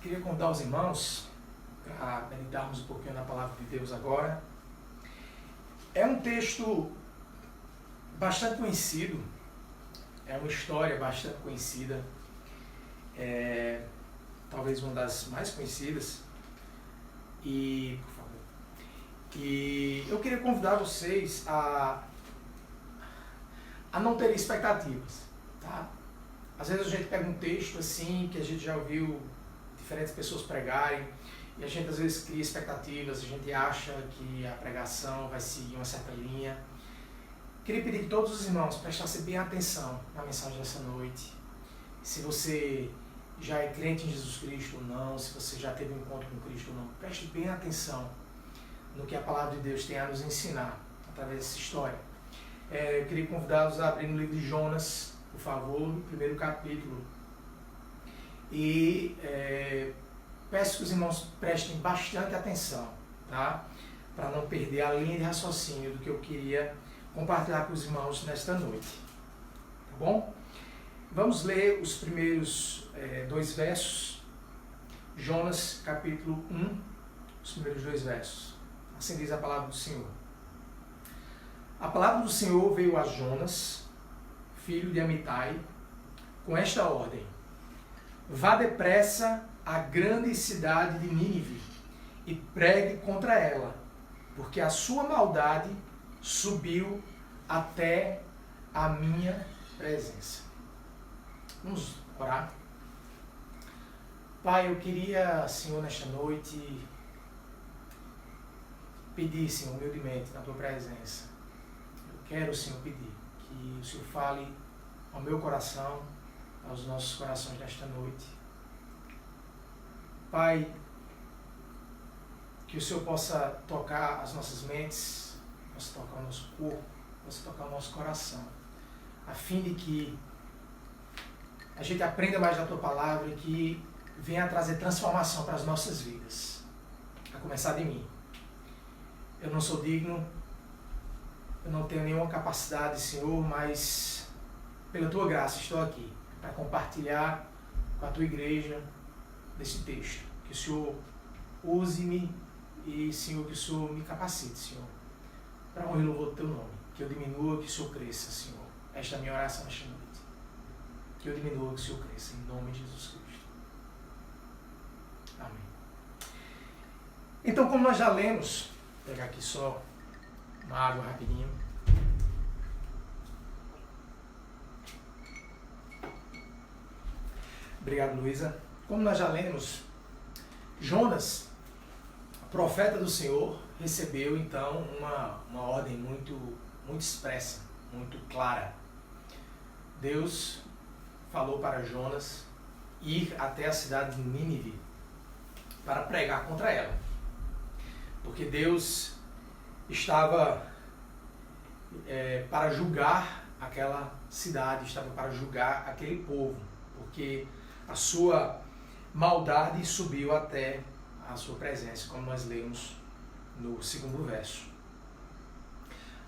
Queria convidar os irmãos para meditarmos um pouquinho na palavra de Deus agora. É um texto bastante conhecido, é uma história bastante conhecida, talvez uma das mais conhecidas. E, por favor, eu queria convidar vocês a não terem expectativas, tá? Às vezes a gente pega um texto assim, que a gente já ouviu diferentes pessoas pregarem, e a gente às vezes cria expectativas, a gente acha que a pregação vai seguir uma certa linha. Queria pedir que todos os irmãos prestassem bem atenção na mensagem dessa noite. Se você já é crente em Jesus Cristo ou não, se você já teve um encontro com Cristo ou não, preste bem atenção no que a palavra de Deus tem a nos ensinar através dessa história. Eu queria convidá-los a abrir no livro de Jonas, por favor, no primeiro capítulo. E peço que os irmãos prestem bastante atenção, tá? Para não perder a linha de raciocínio do que eu queria compartilhar com os irmãos nesta noite. Tá bom? Vamos ler os primeiros 2 versos. Jonas, capítulo 1, os primeiros 2 versos. Assim diz a palavra do Senhor. A palavra do Senhor veio a Jonas, filho de Amitai, com esta ordem: vá depressa à grande cidade de Nínive e pregue contra ela, porque a sua maldade subiu até a minha presença. Vamos orar. Pai, eu queria, Senhor, nesta noite, pedir, Senhor, humildemente na tua presença. Eu quero, Senhor, pedir que o Senhor fale ao meu coração, aos nossos corações nesta noite. Pai, que o Senhor possa tocar as nossas mentes, possa tocar o nosso corpo, possa tocar o nosso coração, a fim de que a gente aprenda mais da Tua Palavra e que venha trazer transformação para as nossas vidas, a começar de mim. Eu não sou digno, eu não tenho nenhuma capacidade, Senhor, mas pela Tua graça estou aqui para compartilhar com a Tua igreja desse texto. Que o Senhor use-me e, Senhor, que o Senhor me capacite, Senhor, para honrar e louvor do Teu nome. Que eu diminua, que o Senhor cresça, Senhor. Esta é a minha oração nesta noite. Que eu diminua, que o Senhor cresça, em nome de Jesus Cristo. Amém. Então, como nós já lemos, vou pegar aqui só uma água rapidinho. Obrigado, Luísa. Como nós já lemos, Jonas, profeta do Senhor, recebeu então uma ordem muito expressa, muito clara. Deus falou para Jonas ir até a cidade de Nínive para pregar contra ela. Porque Deus estava para julgar aquela cidade, estava para julgar aquele povo, porque a sua maldade subiu até a sua presença, como nós lemos no 2º verso.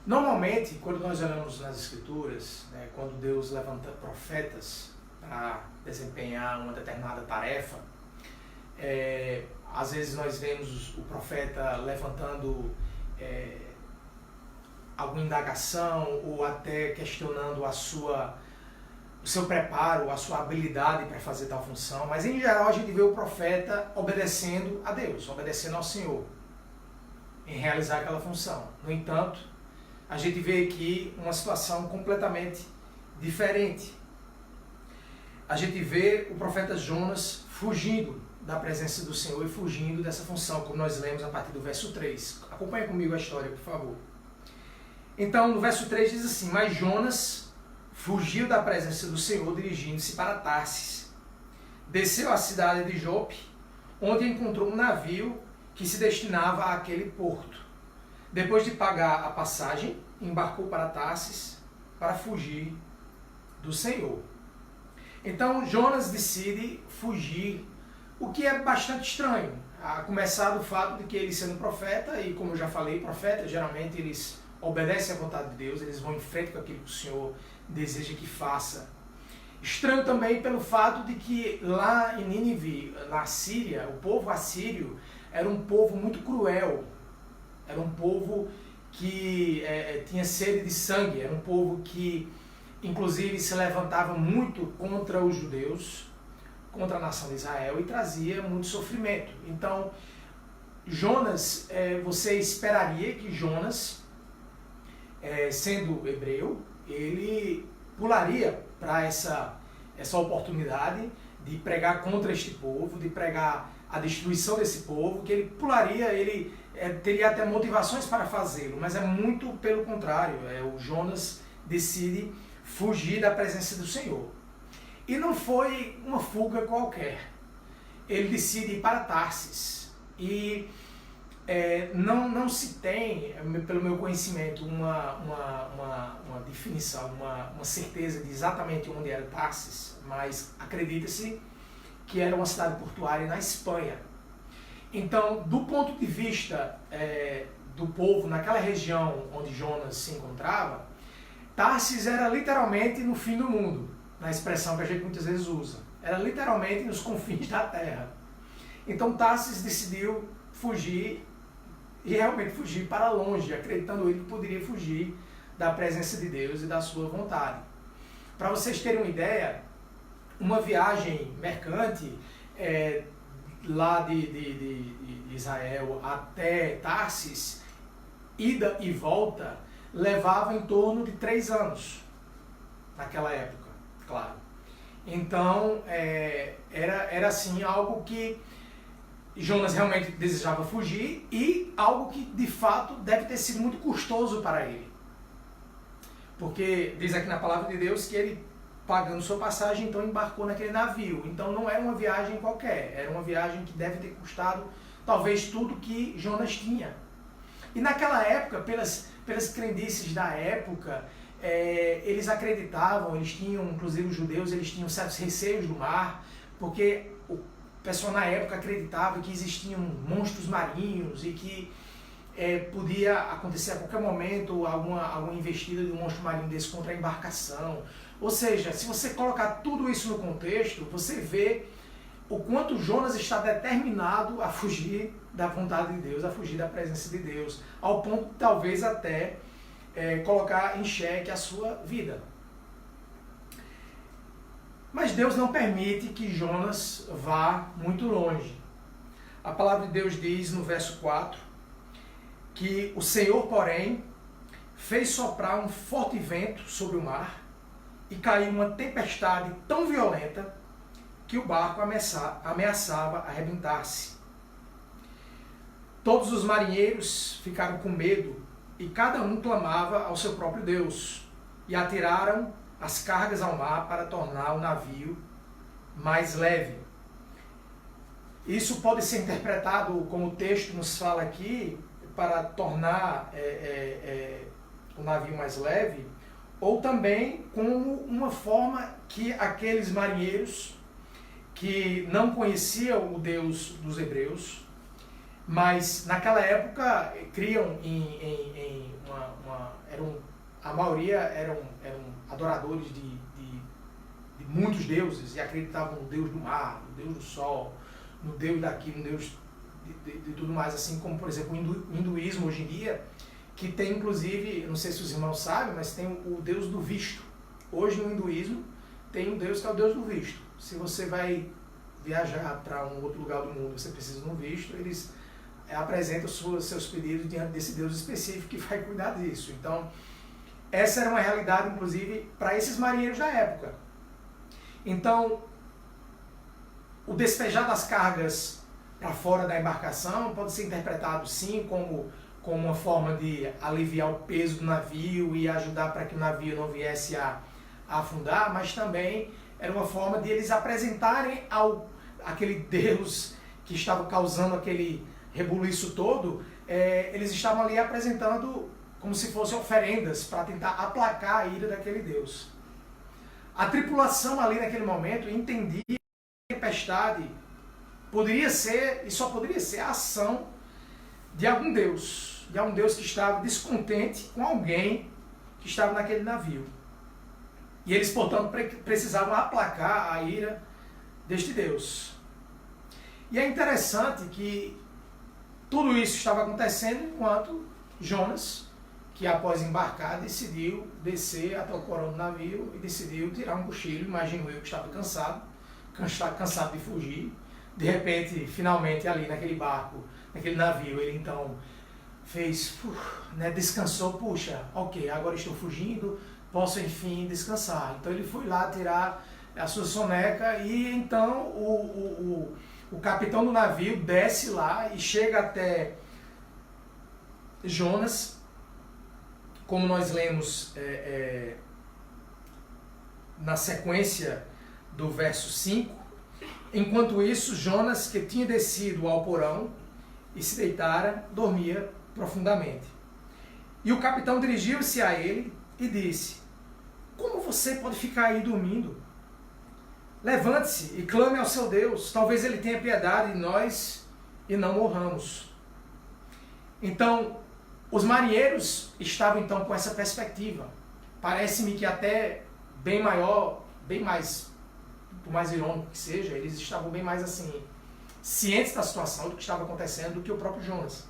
Normalmente, quando nós olhamos nas Escrituras, quando Deus levanta profetas para desempenhar uma determinada tarefa, às vezes nós vemos o profeta levantando alguma indagação ou até questionando o seu preparo, a sua habilidade para fazer tal função, mas em geral a gente vê o profeta obedecendo a Deus, obedecendo ao Senhor em realizar aquela função. No entanto, a gente vê aqui uma situação completamente diferente. A gente vê o profeta Jonas fugindo da presença do Senhor e fugindo dessa função, como nós lemos a partir do verso 3. Acompanhe comigo a história, por favor. Então, no verso 3 diz assim: mas Jonas fugiu da presença do Senhor, dirigindo-se para Tarsis. Desceu à cidade de Jope, onde encontrou um navio que se destinava àquele porto. Depois de pagar a passagem, embarcou para Tarsis para fugir do Senhor. Então, Jonas decide fugir, o que é bastante estranho, a começar do fato de que ele sendo profeta, e como eu já falei, profetas geralmente eles obedecem à vontade de Deus, eles vão em frente com aquilo que o Senhor deseja que faça. Estranho também pelo fato de que lá em Nínive, na Síria, o povo assírio era um povo muito cruel, era um povo que tinha sede de sangue, era um povo que inclusive se levantava muito contra os judeus, contra a nação de Israel, e trazia muito sofrimento. Então, Jonas, você esperaria que Jonas, sendo hebreu, ele pularia para essa oportunidade de pregar contra este povo, de pregar a destruição desse povo, que ele pularia, ele teria até motivações para fazê-lo, mas é muito pelo contrário. O Jonas decide fugir da presença do Senhor. E não foi uma fuga qualquer. Ele decide ir para Tarsis. E não se tem, pelo meu conhecimento, uma definição, uma certeza de exatamente onde era Tarsis, mas acredita-se que era uma cidade portuária na Espanha. Então, do ponto de vista do povo naquela região onde Jonas se encontrava, Tarsis era literalmente no fim do mundo, na expressão que a gente muitas vezes usa. Era literalmente nos confins da terra. Então Tarsis decidiu fugir, e realmente fugir para longe, acreditando ele que poderia fugir da presença de Deus e da sua vontade. Para vocês terem uma ideia, uma viagem mercante lá de Israel até Tarsis, ida e volta, levava em torno de 3 anos, naquela época, claro. Então, era assim, algo que Jonas realmente desejava fugir e algo que, de fato, deve ter sido muito custoso para ele. Porque diz aqui na palavra de Deus que ele, pagando sua passagem, então embarcou naquele navio. Então não era uma viagem qualquer, era uma viagem que deve ter custado talvez tudo que Jonas tinha. E naquela época, pelas crendices da época, eles acreditavam, eles tinham, inclusive os judeus, eles tinham certos receios do mar, porque o pessoal na época acreditava que existiam monstros marinhos e que podia acontecer a qualquer momento alguma investida de um monstro marinho desse contra a embarcação. Ou seja, se você colocar tudo isso no contexto, você vê o quanto Jonas está determinado a fugir da vontade de Deus, a fugir da presença de Deus, ao ponto de talvez até colocar em xeque a sua vida. Mas Deus não permite que Jonas vá muito longe. A palavra de Deus diz no verso 4 que o Senhor, porém, fez soprar um forte vento sobre o mar e caiu uma tempestade tão violenta que o barco ameaçava arrebentar-se. Todos os marinheiros ficaram com medo e cada um clamava ao seu próprio Deus e atiraram as cargas ao mar para tornar o navio mais leve. Isso pode ser interpretado, como o texto nos fala aqui, para tornar o navio mais leve, ou também como uma forma que aqueles marinheiros que não conheciam o Deus dos hebreus, mas naquela época criam a maioria eram adoradores de muitos deuses e acreditavam no Deus do mar, no Deus do sol, no Deus daquilo, no Deus de tudo mais, assim como, por exemplo, o hinduísmo hoje em dia, que tem inclusive, não sei se os irmãos sabem, mas tem o Deus do visto. Hoje no hinduísmo tem um Deus que é o Deus do visto. Se você vai viajar para um outro lugar do mundo, você precisa de um visto, eles apresentam seus pedidos diante desse Deus específico que vai cuidar disso. Então, essa era uma realidade, inclusive, para esses marinheiros da época. Então, o despejar das cargas para fora da embarcação pode ser interpretado, sim, como uma forma de aliviar o peso do navio e ajudar para que o navio não viesse a afundar, mas também era uma forma de eles apresentarem aquele Deus que estava causando aquele rebuliço todo, eles estavam ali apresentando como se fossem oferendas para tentar aplacar a ira daquele Deus. A tripulação ali naquele momento entendia que a tempestade poderia ser, e só poderia ser, a ação de algum Deus que estava descontente com alguém que estava naquele navio. E eles, portanto, precisavam aplacar a ira deste Deus. E é interessante que tudo isso estava acontecendo enquanto Jonas, que após embarcar, decidiu descer até o porão do navio e decidiu tirar um cochilo. Imagino eu que estava cansado de fugir. De repente, finalmente, ali naquele barco, naquele navio, ele então fez, né, descansou, puxa, ok, agora estou fugindo, posso enfim descansar. Então ele foi lá tirar a sua soneca e então o capitão do navio desce lá e chega até Jonas, como nós lemos na sequência do verso 5. Enquanto isso, Jonas, que tinha descido ao porão e se deitara, dormia profundamente. E o capitão dirigiu-se a ele e disse: como você pode ficar aí dormindo? Levante-se e clame ao seu Deus, talvez ele tenha piedade de nós e não morramos. Então, os marinheiros estavam então com essa perspectiva. Parece-me que até bem maior, bem mais, por mais irônico que seja, eles estavam bem mais assim, cientes da situação, do que estava acontecendo, do que o próprio Jonas.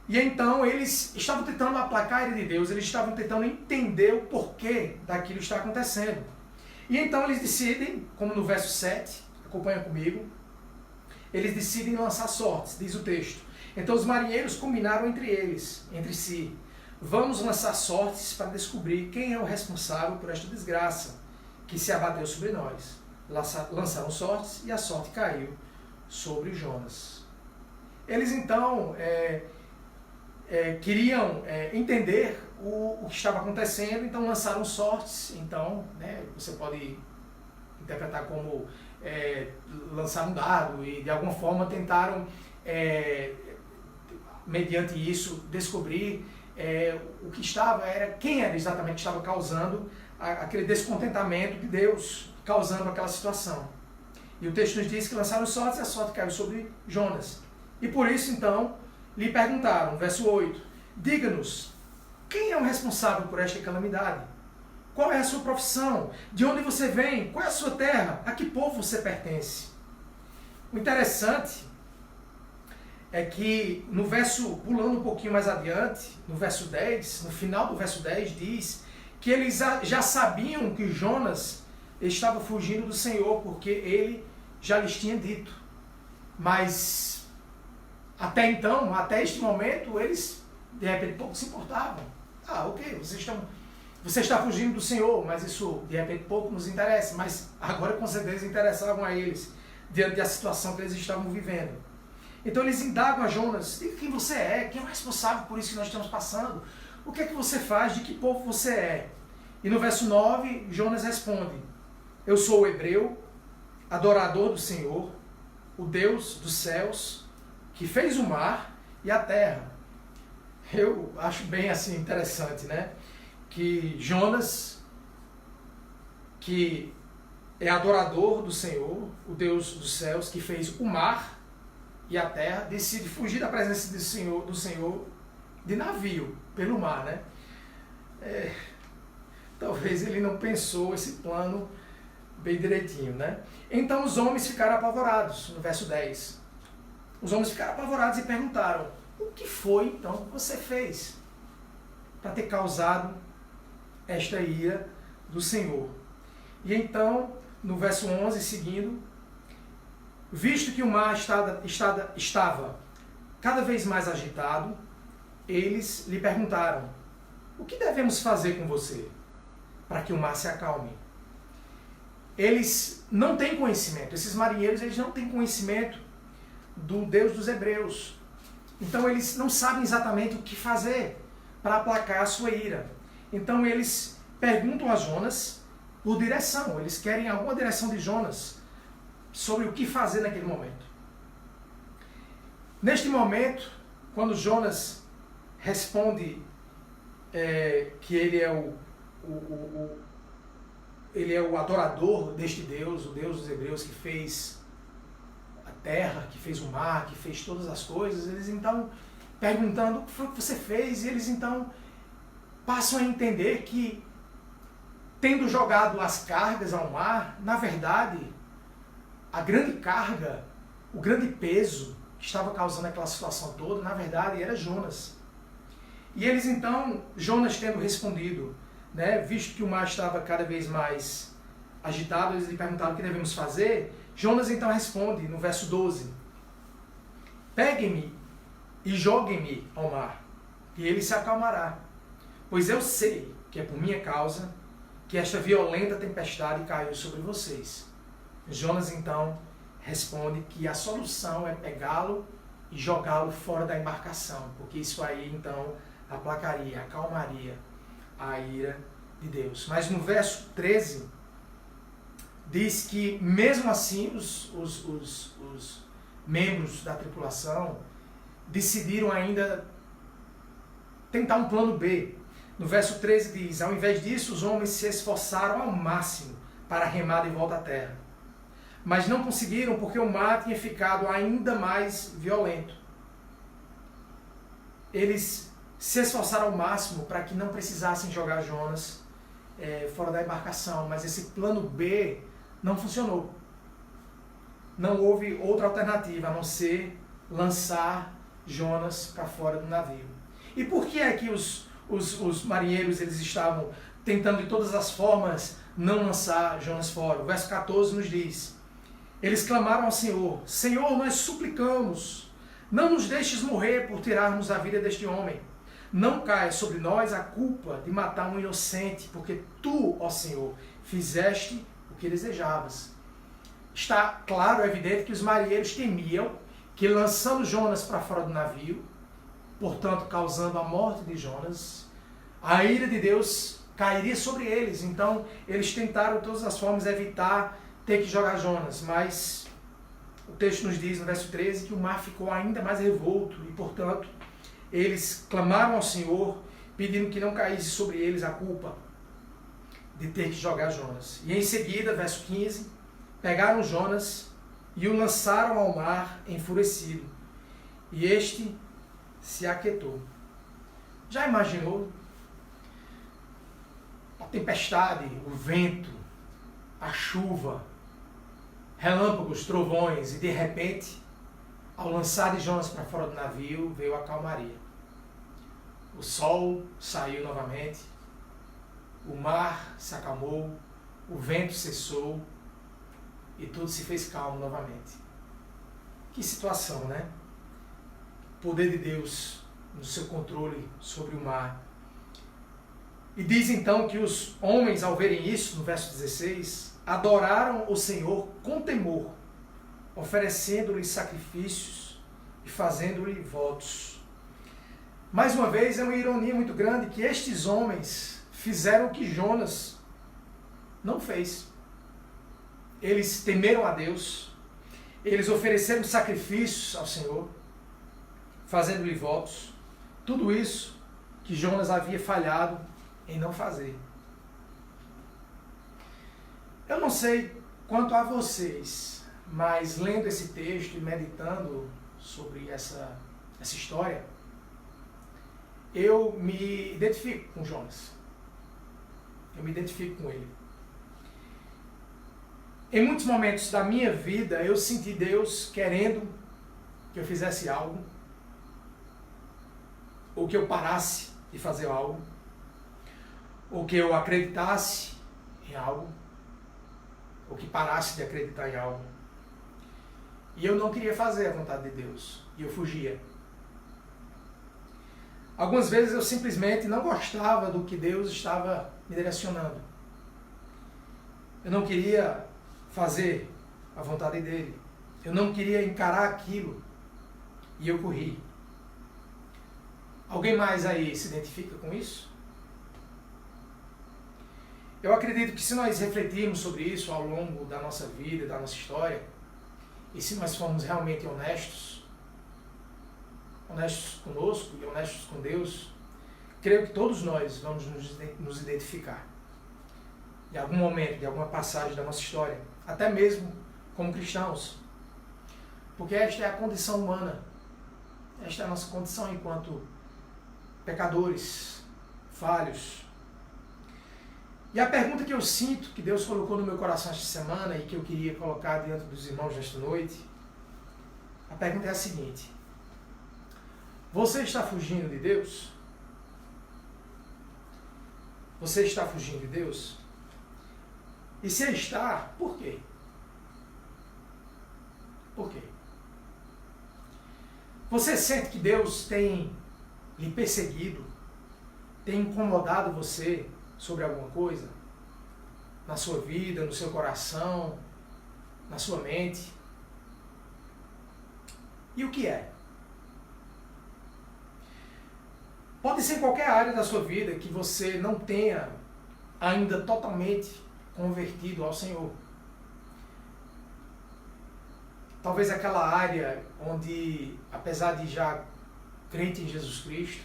E então eles estavam tentando aplacar a ira de Deus, eles estavam tentando entender o porquê daquilo que está acontecendo. E então eles decidem, como no verso 7, acompanha comigo, eles decidem lançar sortes, diz o texto. Então os marinheiros combinaram entre si, vamos lançar sortes para descobrir quem é o responsável por esta desgraça que se abateu sobre nós. Lançaram sortes e a sorte caiu sobre Jonas. Eles então queriam entender o que estava acontecendo, então lançaram sortes. Então, né, você pode interpretar como lançar um dado e de alguma forma tentaram, mediante isso, descobrir o que quem era exatamente que estava causando aquele descontentamento de Deus, causando aquela situação. E o texto nos diz que lançaram sortes e a sorte caiu sobre Jonas. E por isso, então, lhe perguntaram, verso 8, diga-nos, quem é o responsável por esta calamidade? Qual é a sua profissão? De onde você vem? Qual é a sua terra? A que povo você pertence? O interessante é que no verso, pulando um pouquinho mais adiante, no verso 10, no final do verso 10, diz que eles já sabiam que Jonas estava fugindo do Senhor, porque ele já lhes tinha dito. Mas até então, até este momento, eles de repente pouco se importavam. Ok, você está fugindo do Senhor, mas isso de repente pouco nos interessa. Mas agora com certeza interessavam a eles, diante da situação que eles estavam vivendo. Então eles indagam a Jonas, diga quem você é, quem é o responsável por isso que nós estamos passando, o que é que você faz, de que povo você é? E no verso 9, Jonas responde, eu sou o hebreu, adorador do Senhor, o Deus dos céus, que fez o mar e a terra. Eu acho bem assim interessante, né? Que Jonas, que é adorador do Senhor, o Deus dos céus, que fez o mar e a terra, decide fugir da presença do Senhor de navio, pelo mar, né? Talvez ele não pensou esse plano bem direitinho, né? Então os homens ficaram apavorados, no verso 10. Os homens ficaram apavorados e perguntaram, o que foi então que você fez para ter causado esta ira do Senhor? E então, no verso 11 seguindo, visto que o mar estava cada vez mais agitado, eles lhe perguntaram, o que devemos fazer com você para que o mar se acalme? Eles não têm conhecimento, esses marinheiros eles não têm conhecimento do Deus dos hebreus. Então eles não sabem exatamente o que fazer para aplacar a sua ira. Então eles perguntam a Jonas por direção, eles querem alguma direção de Jonas sobre o que fazer naquele momento. Neste momento, quando Jonas responde que ele é o adorador deste Deus, o Deus dos hebreus que fez a terra, que fez o mar, que fez todas as coisas, eles então perguntando o que foi que você fez, e eles então passam a entender que tendo jogado as cargas ao mar, na verdade, a grande carga, o grande peso que estava causando aquela situação toda, na verdade, era Jonas. E eles então, Jonas tendo respondido, né, visto que o mar estava cada vez mais agitado, eles lhe perguntaram o que devemos fazer. Jonas então responde no verso 12: peguem-me e joguem-me ao mar, e ele se acalmará, pois eu sei que é por minha causa que esta violenta tempestade caiu sobre vocês. Jonas então responde que a solução é pegá-lo e jogá-lo fora da embarcação, porque isso aí então aplacaria, acalmaria a ira de Deus. Mas no verso 13 diz que mesmo assim os membros da tripulação decidiram ainda tentar um plano B. No verso 13 diz: ao invés disso, os homens se esforçaram ao máximo para remar de volta à terra. Mas não conseguiram porque o mar tinha ficado ainda mais violento. Eles se esforçaram ao máximo para que não precisassem jogar Jonas fora da embarcação, mas esse plano B não funcionou. Não houve outra alternativa a não ser lançar Jonas para fora do navio. E por que é que os marinheiros eles estavam tentando de todas as formas não lançar Jonas fora? O verso 14 nos diz: eles clamaram ao Senhor: Senhor, nós suplicamos, não nos deixes morrer por tirarmos a vida deste homem. Não caia sobre nós a culpa de matar um inocente, porque tu, ó Senhor, fizeste o que desejavas. Está claro, evidente, que os marinheiros temiam que, lançando Jonas para fora do navio, portanto causando a morte de Jonas, a ira de Deus cairia sobre eles. Então eles tentaram de todas as formas evitar ter que jogar Jonas, mas o texto nos diz no verso 13 que o mar ficou ainda mais revolto e, portanto, eles clamaram ao Senhor pedindo que não caísse sobre eles a culpa de ter que jogar Jonas. E em seguida, verso 15, pegaram Jonas e o lançaram ao mar enfurecido, e este se aquietou. Já imaginou? A tempestade, o vento, a chuva, relâmpagos, trovões, e de repente, ao lançar de Jonas para fora do navio, veio a calmaria. O sol saiu novamente, o mar se acalmou, o vento cessou e tudo se fez calmo novamente. Que situação, né? O poder de Deus no seu controle sobre o mar. E diz então que os homens, ao verem isso, no verso 16, adoraram o Senhor com temor, oferecendo-lhe sacrifícios e fazendo-lhe votos. Mais uma vez, é uma ironia muito grande que estes homens fizeram o que Jonas não fez. Eles temeram a Deus, eles ofereceram sacrifícios ao Senhor, fazendo-lhe votos. Tudo isso que Jonas havia falhado em não fazer. Eu não sei quanto a vocês, mas lendo esse texto e meditando sobre essa história, eu me identifico com Jonas. Eu me identifico com ele. Em muitos momentos da minha vida, eu senti Deus querendo que eu fizesse algo, ou que eu parasse de fazer algo, ou que eu acreditasse em algo, ou que parasse de acreditar em algo. E eu não queria fazer a vontade de Deus, e eu fugia. Algumas vezes eu simplesmente não gostava do que Deus estava me direcionando. Eu não queria fazer a vontade dele. Eu não queria encarar aquilo. E eu corri. Alguém mais aí se identifica com isso? Eu acredito que se nós refletirmos sobre isso ao longo da nossa vida, da nossa história, e se nós formos realmente honestos conosco e honestos com Deus, creio que todos nós vamos nos identificar em algum momento, de alguma passagem da nossa história, até mesmo como cristãos, porque esta é a condição humana, esta é a nossa condição enquanto pecadores, falhos. E a pergunta que eu sinto, que Deus colocou no meu coração esta semana e que eu queria colocar diante dos irmãos nesta noite, a pergunta é a seguinte: você está fugindo de Deus? Você está fugindo de Deus? E se está, por quê? Por quê? Você sente que Deus tem lhe perseguido, tem incomodado você sobre alguma coisa? Na sua vida, no seu coração, na sua mente? E o que é? Pode ser em qualquer área da sua vida que você não tenha ainda totalmente convertido ao Senhor. Talvez aquela área onde, apesar de já crente em Jesus Cristo,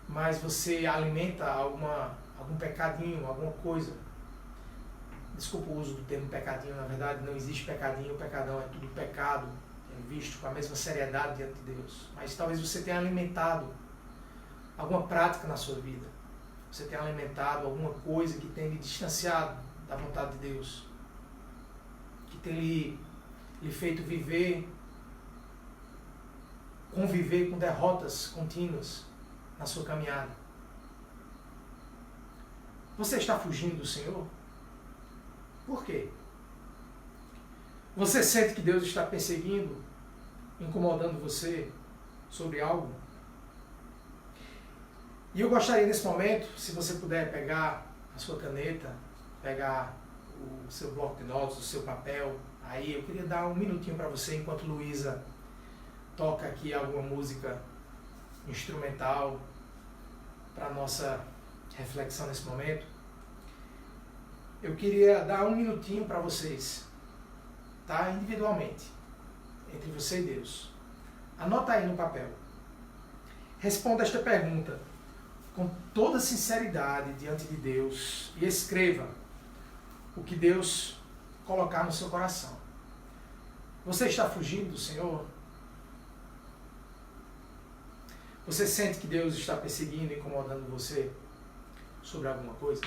mas você alimenta algum pecadinho, alguma coisa. Desculpa o uso do termo pecadinho, na verdade não existe pecadinho, o pecadão é tudo pecado, é visto com a mesma seriedade diante de Deus. Mas talvez você tenha alimentado alguma prática na sua vida. Você tenha alimentado alguma coisa que tenha lhe distanciado da vontade de Deus. Que tenha lhe feito conviver com derrotas contínuas na sua caminhada. Você está fugindo do Senhor? Por quê? Você sente que Deus está perseguindo, incomodando você sobre algo? E eu gostaria nesse momento, se você puder pegar a sua caneta, pegar o seu bloco de notas, o seu papel, aí eu queria dar um minutinho para você, enquanto Luísa toca aqui alguma música instrumental para a nossa reflexão nesse momento. Eu queria dar um minutinho para vocês, tá? Individualmente, entre você e Deus. Anota aí no papel. Responda esta pergunta com toda sinceridade diante de Deus e escreva o que Deus colocar no seu coração. Você está fugindo do Senhor? Você sente que Deus está perseguindo, incomodando você sobre alguma coisa?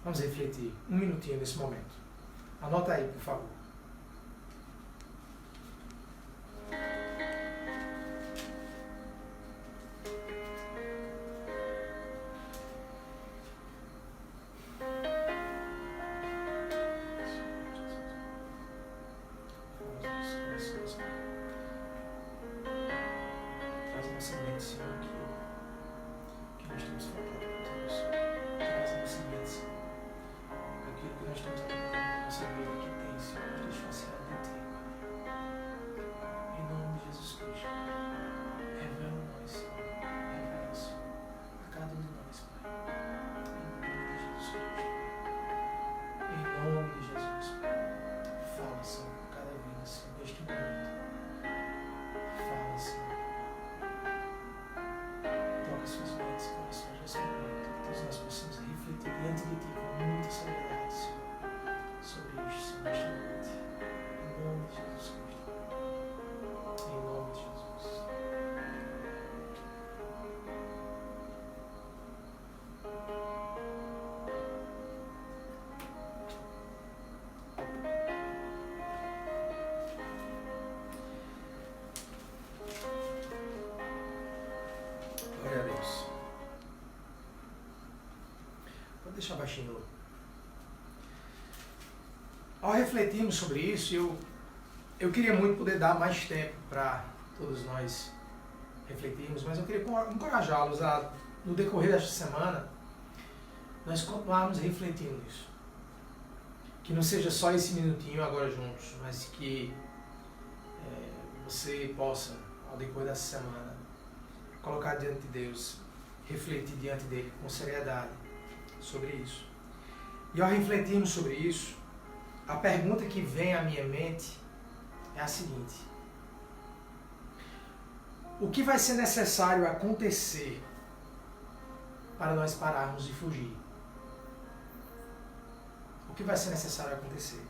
Vamos refletir um minutinho nesse momento. Anota aí, por favor. Traz uma semente, Senhor, que nós temos faltado com Deus. Traz uma semente, Senhor. Aquilo que nós estamos alimentando na nossa vida que tem, Senhor, distanciado de Ti, Pai. Em nome de Jesus Cristo. Revela a nós, Senhor. Revela, Senhor, a cada um de nós, Pai. Em nome de Jesus Cristo. Em nome de Jesus, Pai. Fala, Senhor, por cada vida, Senhor, neste momento. Fala, Senhor. Toca suas mentes e corações nesse momento. Que todos nós possamos refletir diante de Ti com muita seriedade, Senhor, sobre isto, Senhor, nesta noite. Em nome de Jesus Cristo. Em nome de Jesus. Glória a Deus. Pode deixar baixinho. Ao refletirmos sobre isso, eu queria muito poder dar mais tempo para todos nós refletirmos, mas eu queria encorajá-los a, no decorrer desta semana, nós continuarmos refletindo nisso. Que não seja só esse minutinho agora juntos, mas que você possa, ao decorrer dessa semana, colocar diante de Deus, refletir diante dele com seriedade sobre isso. E ao refletirmos sobre isso, a pergunta que vem à minha mente é a seguinte: o que vai ser necessário acontecer para nós pararmos de fugir? O que vai ser necessário acontecer?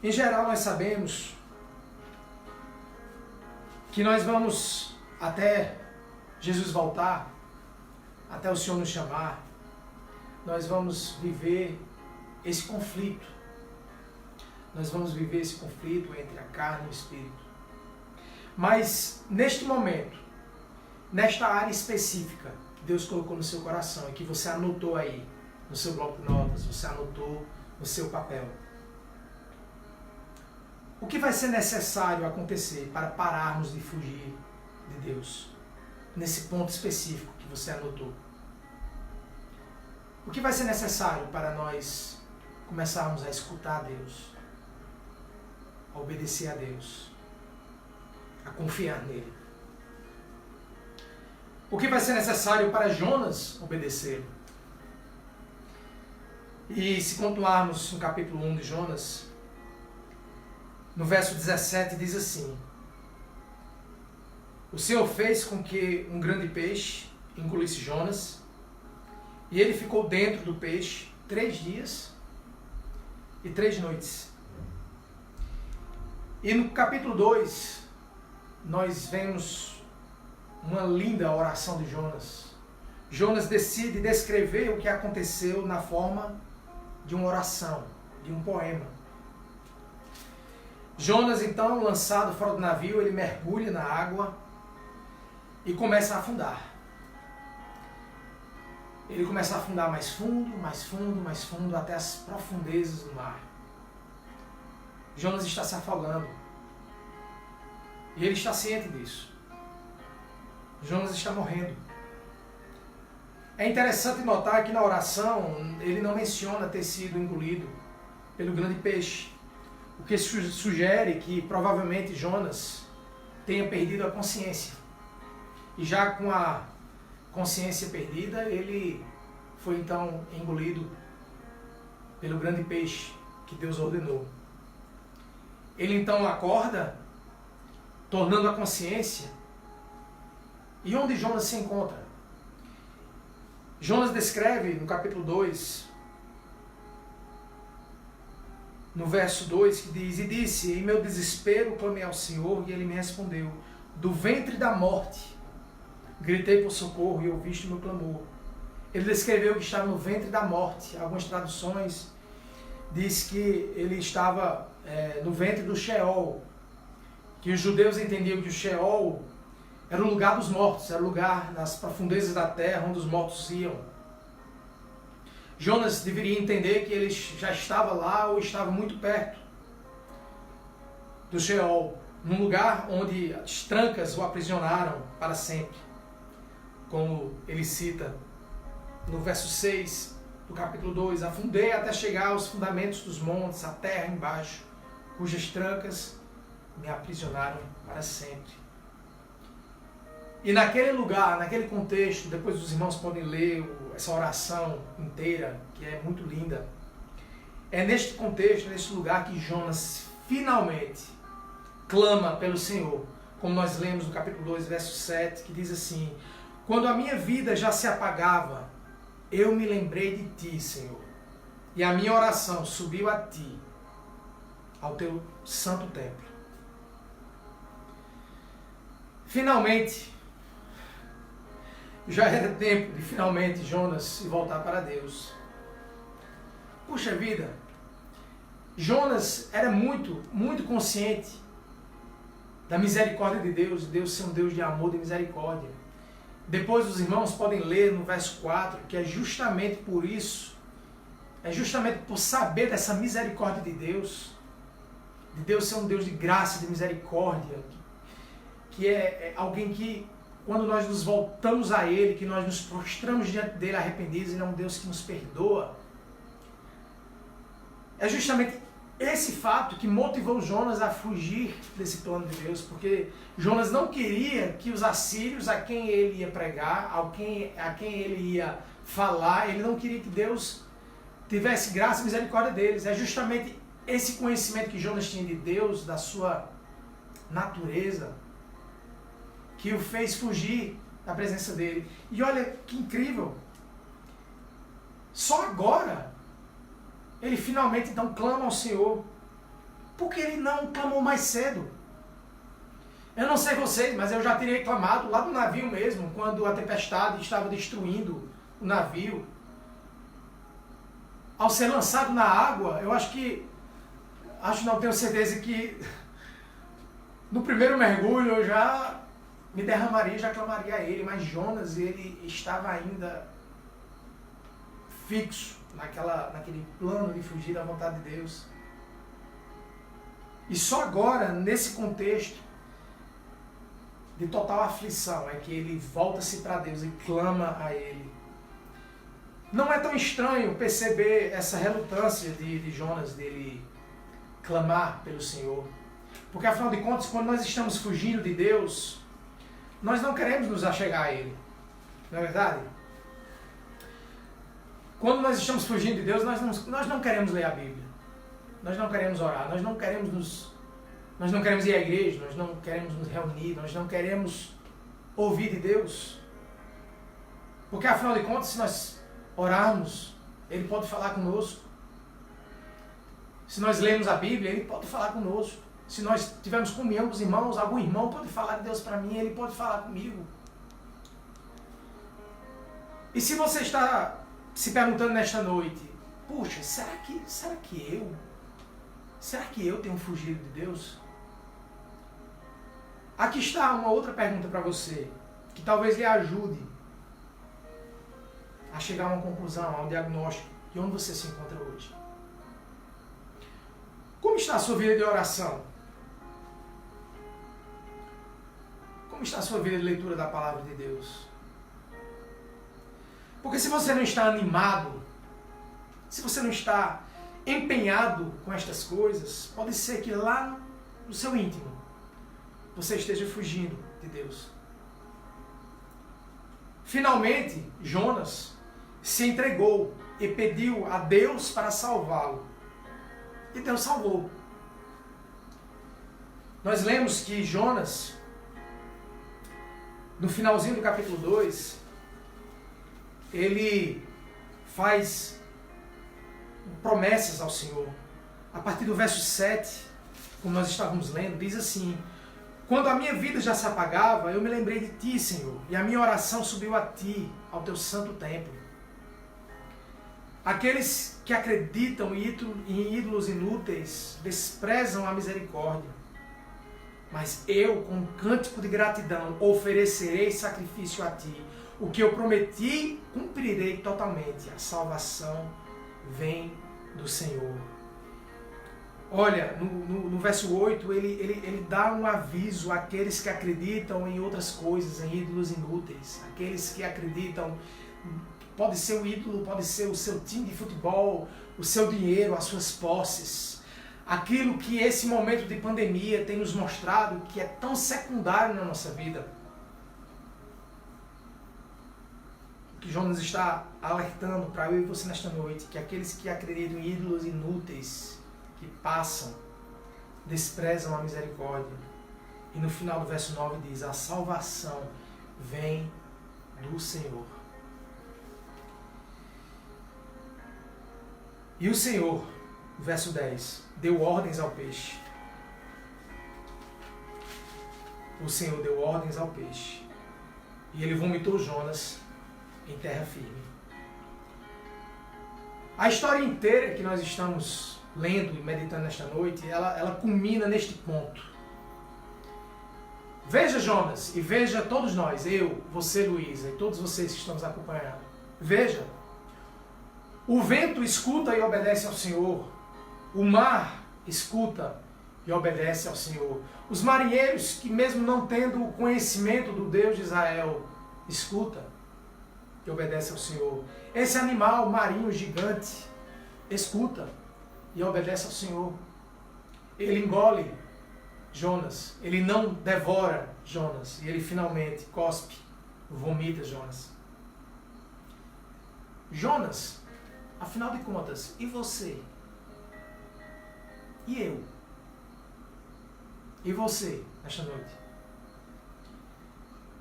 Em geral, nós sabemos que nós vamos até Jesus voltar, até o Senhor nos chamar, nós vamos viver esse conflito. Nós vamos viver esse conflito entre a carne e o espírito. Mas, neste momento, nesta área específica que Deus colocou no seu coração e que você anotou aí, no seu bloco de notas, você anotou no seu papel. O que vai ser necessário acontecer para pararmos de fugir de Deus? Nesse ponto específico que você anotou. O que vai ser necessário para nós começarmos a escutar a Deus, a obedecer a Deus, a confiar nele? O que vai ser necessário para Jonas obedecer? E se continuarmos no capítulo 1 de Jonas, no verso 17 diz assim: o Senhor fez com que um grande peixe engolisse Jonas, e ele ficou dentro do peixe 3 dias e 3 noites. E no capítulo 2, nós vemos uma linda oração de Jonas. Jonas decide descrever o que aconteceu na forma de uma oração, de um poema. Jonas, então, lançado fora do navio, ele mergulha na água e começa a afundar. Ele começa a afundar mais fundo, mais fundo, mais fundo, até as profundezas do mar. Jonas está se afogando. E ele está ciente disso. Jonas está morrendo. É interessante notar que na oração ele não menciona ter sido engolido pelo grande peixe, o que sugere que provavelmente Jonas tenha perdido a consciência. E já com a consciência perdida, ele foi então engolido pelo grande peixe que Deus ordenou. Ele então acorda, tornando a consciência. E onde Jonas se encontra? Jonas descreve no capítulo 2, no verso 2, que diz: e disse, em meu desespero clamei ao Senhor, e ele me respondeu, do ventre da morte gritei por socorro, e ouviste o meu clamor. Ele descreveu que estava no ventre da morte. Algumas traduções diz que ele estava no ventre do Sheol, que os judeus entendiam que o Sheol era o lugar dos mortos, era o lugar nas profundezas da terra onde os mortos iam. Jonas deveria entender que ele já estava lá ou estava muito perto do Sheol, num lugar onde as trancas o aprisionaram para sempre. Como ele cita no verso 6 do capítulo 2, afundei até chegar aos fundamentos dos montes, a terra embaixo, cujas trancas me aprisionaram para sempre. E naquele lugar, naquele contexto, depois os irmãos podem ler essa oração inteira, que é muito linda. É neste contexto, neste lugar, que Jonas finalmente clama pelo Senhor, como nós lemos no capítulo 2, verso 7, que diz assim: quando a minha vida já se apagava, eu me lembrei de ti, Senhor, e a minha oração subiu a ti, ao teu santo templo. Finalmente, já era tempo de finalmente Jonas se voltar para Deus. Puxa vida, Jonas era muito consciente da misericórdia de Deus, Deus ser um Deus de amor e de misericórdia. Depois os irmãos podem ler no verso 4, que é justamente por isso, é justamente por saber dessa misericórdia de Deus ser um Deus de graça e de misericórdia, que é alguém que, quando nós nos voltamos a Ele, que nós nos prostramos diante dEle arrependidos, Ele é um Deus que nos perdoa. É justamente esse fato que motivou Jonas a fugir desse plano de Deus, porque Jonas não queria que os assírios a quem ele ia pregar, a quem ele ia falar, ele não queria que Deus tivesse graça e misericórdia deles. É justamente esse conhecimento que Jonas tinha de Deus, da sua natureza, que o fez fugir da presença dele. E olha que incrível, só agora ele finalmente então clama ao Senhor, porque ele não clamou mais cedo. Eu não sei vocês, mas eu já teria clamado lá do navio mesmo, quando a tempestade estava destruindo o navio. ao ser lançado na água, eu não tenho certeza que no primeiro mergulho eu já me derramaria, já clamaria a ele, mas Jonas, ele estava ainda fixo naquele plano de fugir da vontade de Deus. E só agora, nesse contexto de total aflição, é que ele volta-se para Deus e clama a ele. Não é tão estranho perceber essa relutância de Jonas, dele clamar pelo Senhor. Porque afinal de contas, quando nós estamos fugindo de Deus, nós não queremos nos achegar a Ele. Não é verdade? Quando nós estamos fugindo de Deus, nós não queremos ler a Bíblia. Nós não queremos orar, nós não queremos ir à igreja, nós não queremos nos reunir, nós não queremos ouvir de Deus. Porque afinal de contas, se nós orarmos, Ele pode falar conosco. Se nós lermos a Bíblia, Ele pode falar conosco. Se nós tivermos comunhão com os irmãos, algum irmão pode falar de Deus para mim, Ele pode falar comigo. E se você está se perguntando nesta noite, puxa, será que eu tenho fugido de Deus? Aqui está uma outra pergunta para você, que talvez lhe ajude a chegar a uma conclusão, a um diagnóstico de onde você se encontra hoje. Como está a sua vida de oração? Como está a sua vida de leitura da palavra de Deus? Porque se você não está animado, se você não está empenhado com estas coisas, pode ser que lá no seu íntimo você esteja fugindo de Deus. Finalmente, Jonas se entregou e pediu a Deus para salvá-lo. E Deus salvou. Nós lemos que Jonas, no finalzinho do capítulo 2, ele faz promessas ao Senhor. A partir do verso 7, como nós estávamos lendo, diz assim: quando a minha vida já se apagava, eu me lembrei de ti, Senhor, e a minha oração subiu a ti, ao teu santo templo. Aqueles que acreditam em ídolos inúteis desprezam a misericórdia. Mas eu, com um cântico de gratidão, oferecerei sacrifício a ti. O que eu prometi, cumprirei totalmente. A salvação vem do Senhor. Olha, no verso 8, ele dá um aviso àqueles que acreditam em outras coisas, em ídolos inúteis. Aqueles que acreditam, pode ser o ídolo, pode ser o seu time de futebol, o seu dinheiro, as suas posses. Aquilo que esse momento de pandemia tem nos mostrado que é tão secundário na nossa vida. O que Jonas está alertando para eu e você nesta noite, que aqueles que acreditam em ídolos inúteis, que passam, desprezam a misericórdia. E no final do verso 9 diz: a salvação vem do Senhor. E o Senhor, verso 10, deu ordens ao peixe. O Senhor deu ordens ao peixe. E ele vomitou Jonas em terra firme. A história inteira que nós estamos lendo e meditando nesta noite, ela culmina neste ponto. Veja Jonas e veja todos nós, eu, você, Luísa, e todos vocês que estamos acompanhando. Veja, o vento escuta e obedece ao Senhor. O mar escuta e obedece ao Senhor. Os marinheiros que, mesmo não tendo o conhecimento do Deus de Israel, escuta e obedece ao Senhor. Esse animal marinho gigante escuta e obedece ao Senhor. Ele engole Jonas, ele não devora Jonas, e ele finalmente cospe, vomita Jonas. Jonas, afinal de contas, e você? E eu? E você, nesta noite?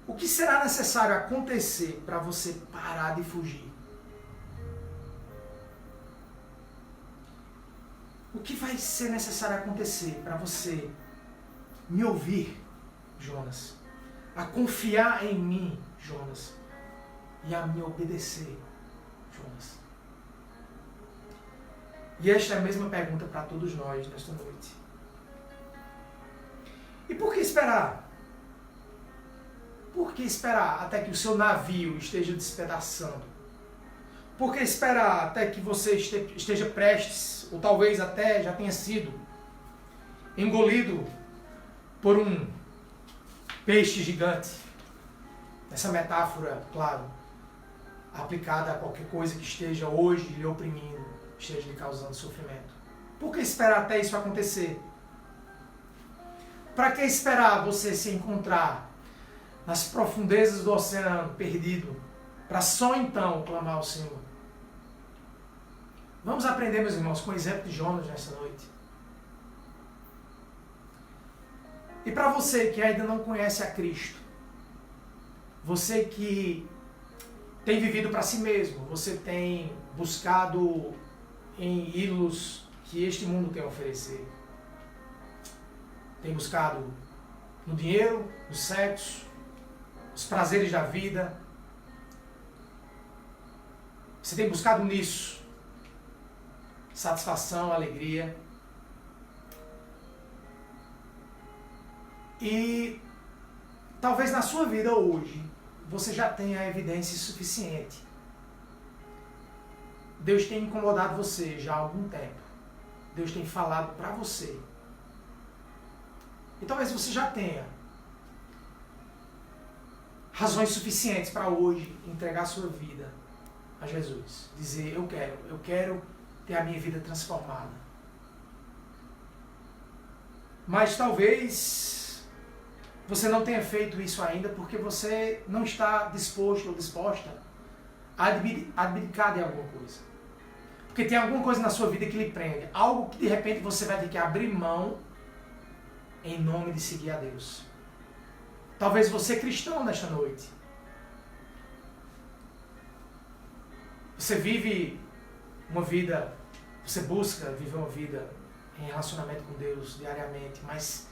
O que será necessário acontecer para você parar de fugir? O que vai ser necessário acontecer para você me ouvir, Jonas? A confiar em mim, Jonas? E a me obedecer, Jonas? E esta é a mesma pergunta para todos nós nesta noite. E por que esperar? Por que esperar até que o seu navio esteja despedaçando? Por que esperar até que você esteja prestes, ou talvez até já tenha sido engolido por um peixe gigante? Essa metáfora, claro, aplicada a qualquer coisa que esteja hoje lhe oprimindo, esteja lhe causando sofrimento. Por que esperar até isso acontecer? Para que esperar você se encontrar nas profundezas do oceano, perdido, para só então clamar ao Senhor? Vamos aprender, meus irmãos, com o exemplo de Jonas nessa noite. E para você que ainda não conhece a Cristo, você que tem vivido para si mesmo, você tem buscado em ídolos que este mundo tem a oferecer, tem buscado no dinheiro, no sexo, nos prazeres da vida, você tem buscado nisso satisfação, alegria. E talvez na sua vida hoje você já tenha evidência suficiente. Deus tem incomodado você já há algum tempo. Deus tem falado para você. E talvez você já tenha razões suficientes para hoje entregar a sua vida a Jesus. Dizer, eu quero ter a minha vida transformada. Mas talvez você não tenha feito isso ainda porque você não está disposto ou disposta a abdicar de alguma coisa. Porque tem alguma coisa na sua vida que lhe prende. Algo que de repente você vai ter que abrir mão em nome de seguir a Deus. Talvez você é cristão nesta noite. Você vive uma vida, você busca viver uma vida em relacionamento com Deus diariamente, mas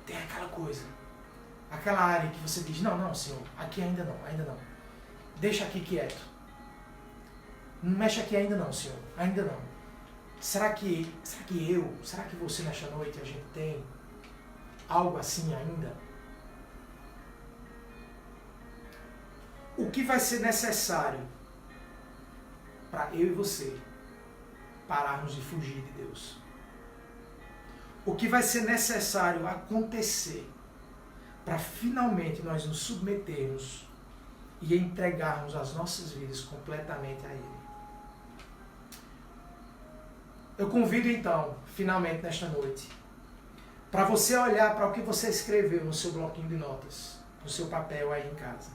tem aquela coisa, aquela área que você diz, não, Senhor, aqui ainda não. Deixa aqui quieto. Não mexe aqui ainda não, Senhor, ainda não. Será que você nesta noite, a gente tem algo assim ainda? O que vai ser necessário para eu e você pararmos de fugir de Deus? O que vai ser necessário acontecer para finalmente nós nos submetermos e entregarmos as nossas vidas completamente a Ele? Eu convido então, finalmente nesta noite, para você olhar para o que você escreveu no seu bloquinho de notas, no seu papel aí em casa.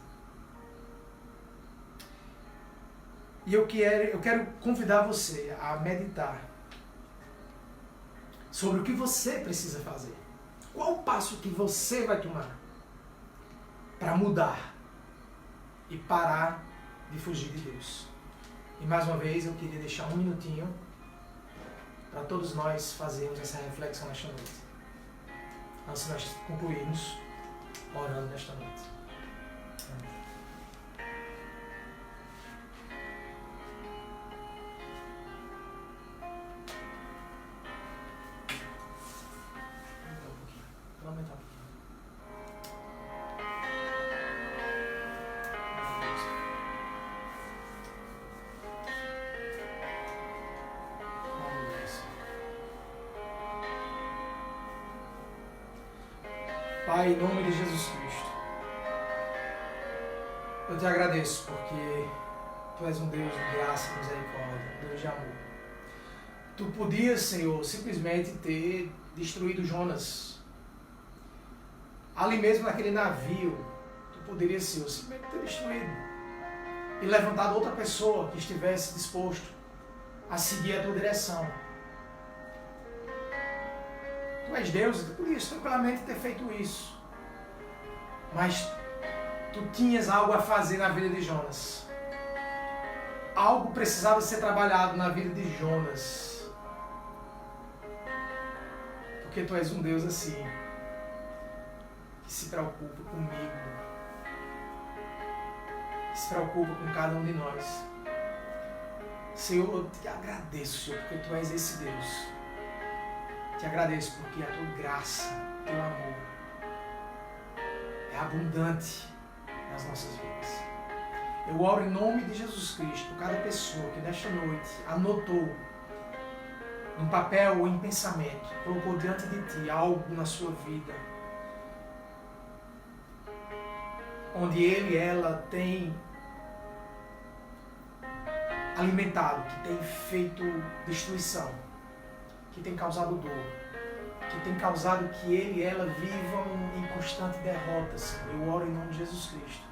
E eu quero convidar você a meditar sobre o que você precisa fazer. Qual o passo que você vai tomar para mudar e parar de fugir de Deus? E mais uma vez eu queria deixar um minutinho para todos nós fazermos essa reflexão nesta noite. Antes de nós concluirmos orando nesta noite. Amém. Aumentar um pouquinho. Pai, em nome de Jesus Cristo, eu te agradeço porque Tu és um Deus de graça e misericórdia, um Deus de amor. Tu podias, Senhor, simplesmente ter destruído Jonas. Ali mesmo naquele navio, Tu poderias, Senhor, simplesmente ter destruído e levantado outra pessoa que estivesse disposto a seguir a Tua direção. Tu és Deus e Tu podias tranquilamente ter feito isso. Mas Tu tinhas algo a fazer na vida de Jonas. Algo precisava ser trabalhado na vida de Jonas. Porque Tu és um Deus assim, que se preocupa comigo, que se preocupa com cada um de nós. Senhor, eu te agradeço, Senhor, porque Tu és esse Deus. Te agradeço porque a Tua graça, o Teu amor é abundante nas nossas vidas. Eu oro em nome de Jesus Cristo por cada pessoa que nesta noite anotou em papel ou em pensamento, colocou diante de Ti algo na sua vida, onde ele e ela tem alimentado, que tem feito destruição, que tem causado dor, que tem causado que ele e ela vivam em constante derrota, Senhor. Eu oro em nome de Jesus Cristo,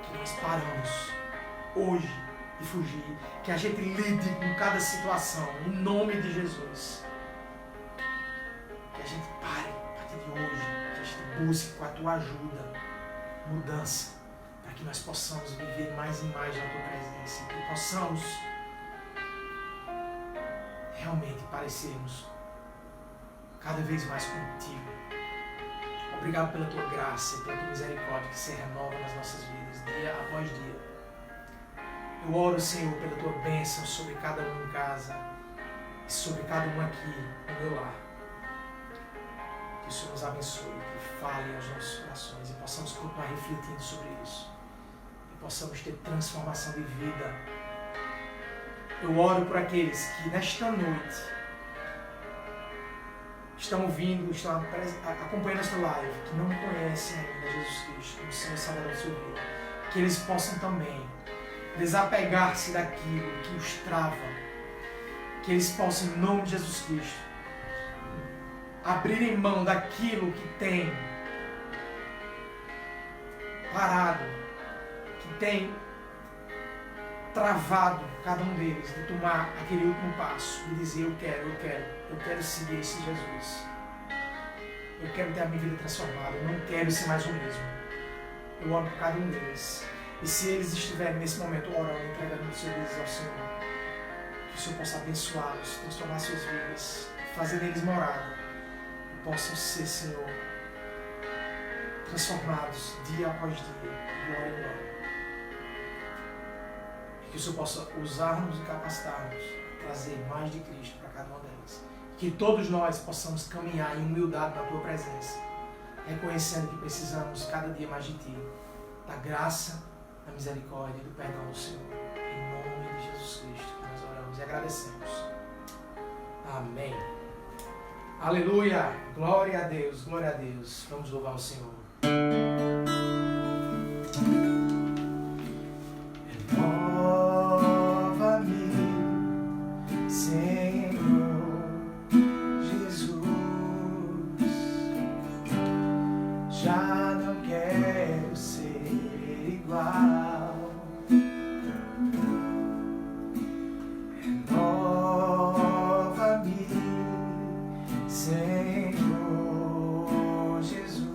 que nós paramos hoje de fugir, que a gente lide com cada situação, em nome de Jesus. Que a gente pare a partir de hoje, que a gente busque com a Tua ajuda, mudança, para que nós possamos viver mais e mais na Tua presença, que possamos realmente parecermos cada vez mais contigo. Obrigado pela Tua graça e pela Tua misericórdia que se renova nas nossas vidas, dia após dia. Eu oro, Senhor, pela Tua bênção sobre cada um em casa e sobre cada um aqui no meu lar. Que o Senhor nos abençoe, que fale aos nossos corações e possamos continuar refletindo sobre isso. E possamos ter transformação de vida. Eu oro por aqueles que nesta noite estão ouvindo, estão acompanhando esta live, que não conhecem ainda Jesus Cristo como Senhor e Salvador da sua vida. Que eles possam também desapegar-se daquilo que os trava. Que eles possam, em nome de Jesus Cristo, abrirem mão daquilo que tem parado, que tem travado cada um deles de tomar aquele último passo e dizer: eu quero seguir esse Jesus. Eu quero ter a minha vida transformada, eu não quero ser mais o mesmo. Eu oro por cada um deles. E se eles estiverem nesse momento orando, entregando os seus vidas ao Senhor, que o Senhor possa abençoá-los, transformar suas vidas, fazer neles morada, e possam ser, Senhor, transformados dia após dia, glória em glória. Que o Senhor possa usar-nos e capacitar-nos a trazer mais de Cristo para cada uma delas. Que todos nós possamos caminhar em humildade na Tua presença, reconhecendo que precisamos cada dia mais de Ti, da graça, da misericórdia e do perdão do Senhor. Em nome de Jesus Cristo que nós oramos e agradecemos. Amém. Aleluia. Glória a Deus, glória a Deus. Vamos louvar o Senhor. Senhor Jesus.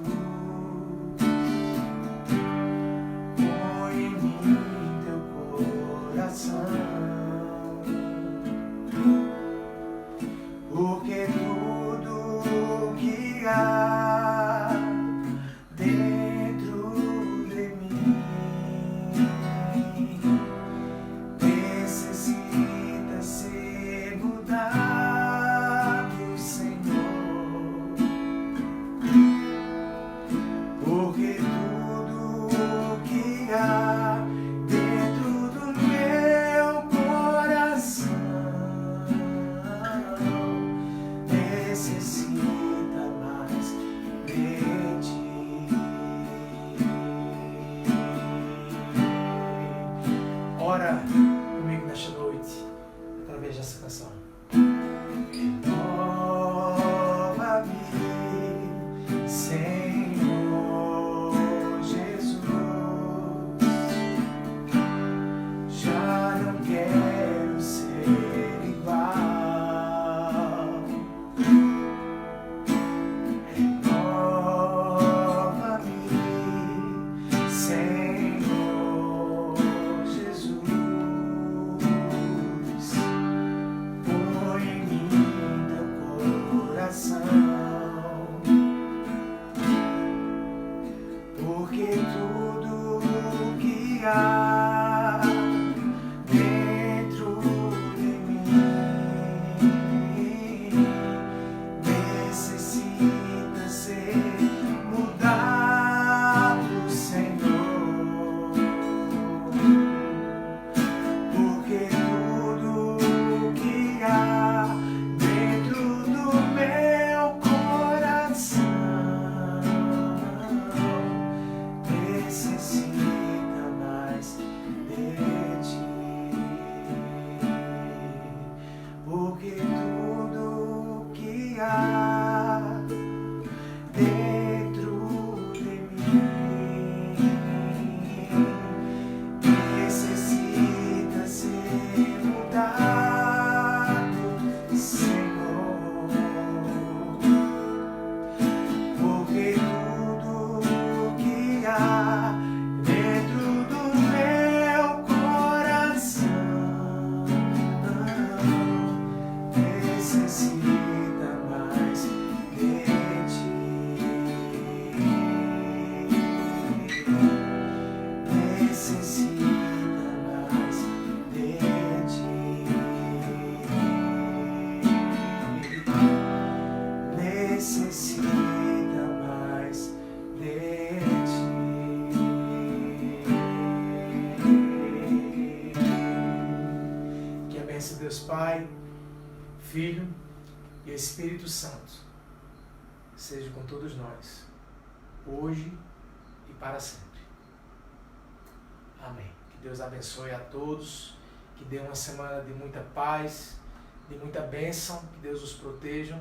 Senhor, porque tudo que há dentro do meu coração necessita mais de ti, necessita mais de ti, necessita mais de ti. Que a bênção de Deus Pai, Filho e Espírito Santo seja com todos nós, hoje e para sempre. Amém. Que Deus abençoe a todos, que dê uma semana de muita paz, de muita bênção, que Deus os proteja